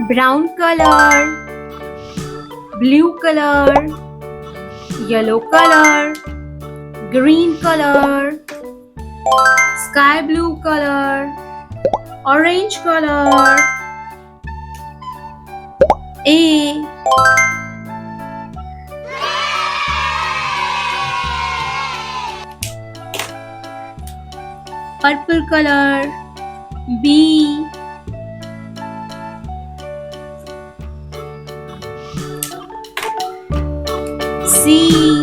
brown color, blue color, yellow color, green color, sky blue color, orange color. A, purple color. B, C,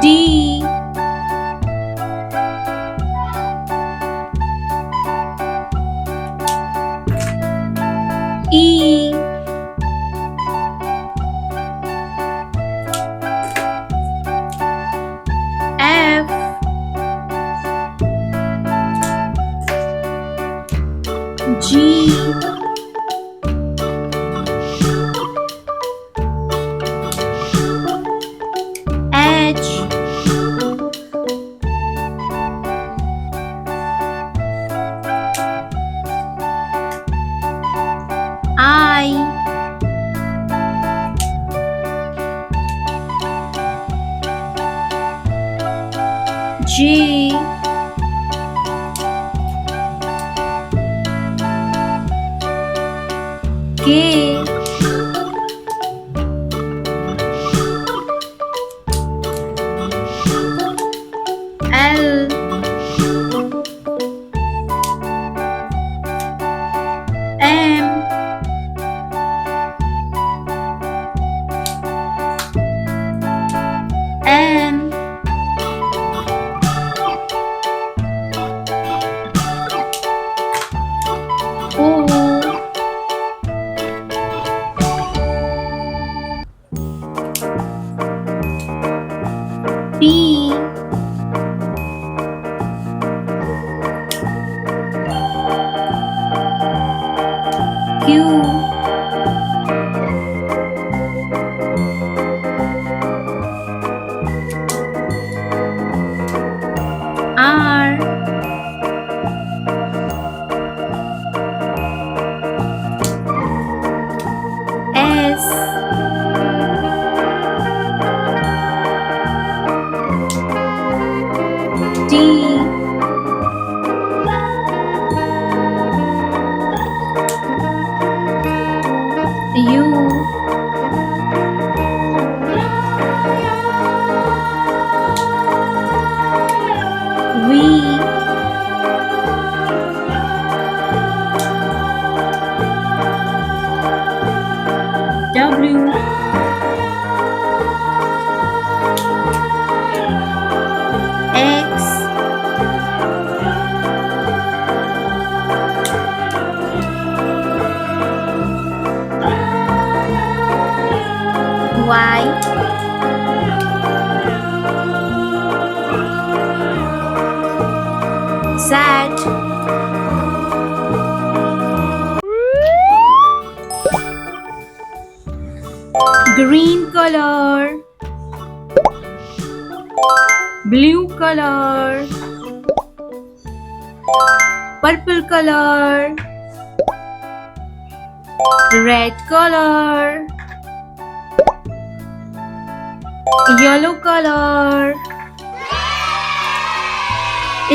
D, E, F, G, H, I, J, K, L, M, N, O, P, Q, R, S, T, U, V, W, X, Y, Z, green color, blue color, purple color, red color, yellow color. A,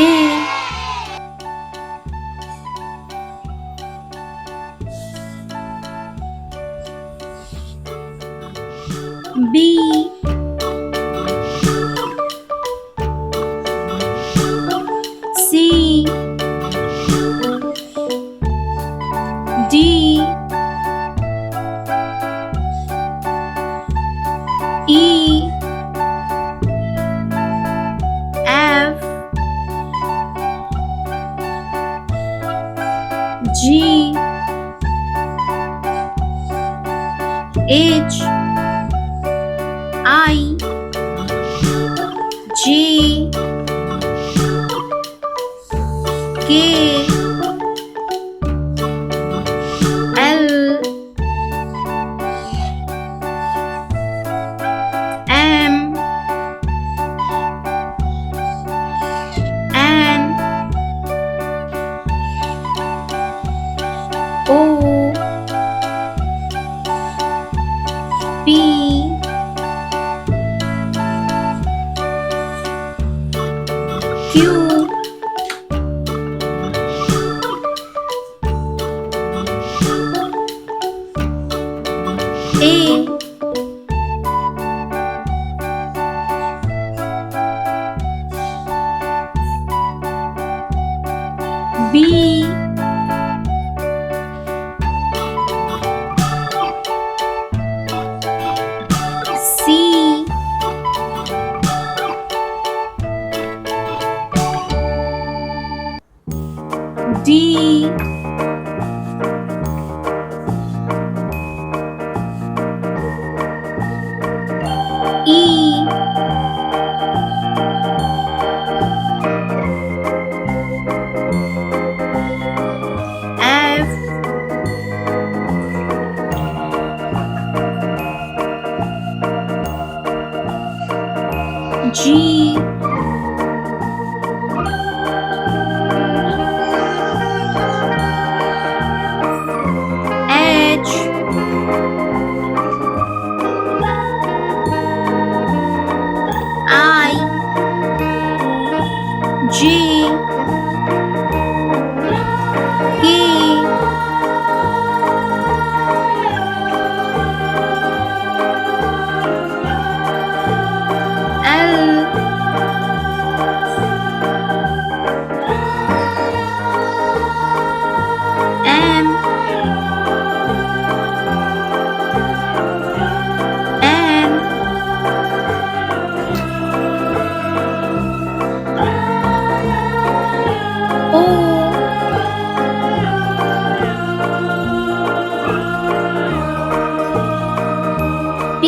B, C, D, E, F, G, H, I, J, K, L, M, Q A B C D E F G H I J K L M N O P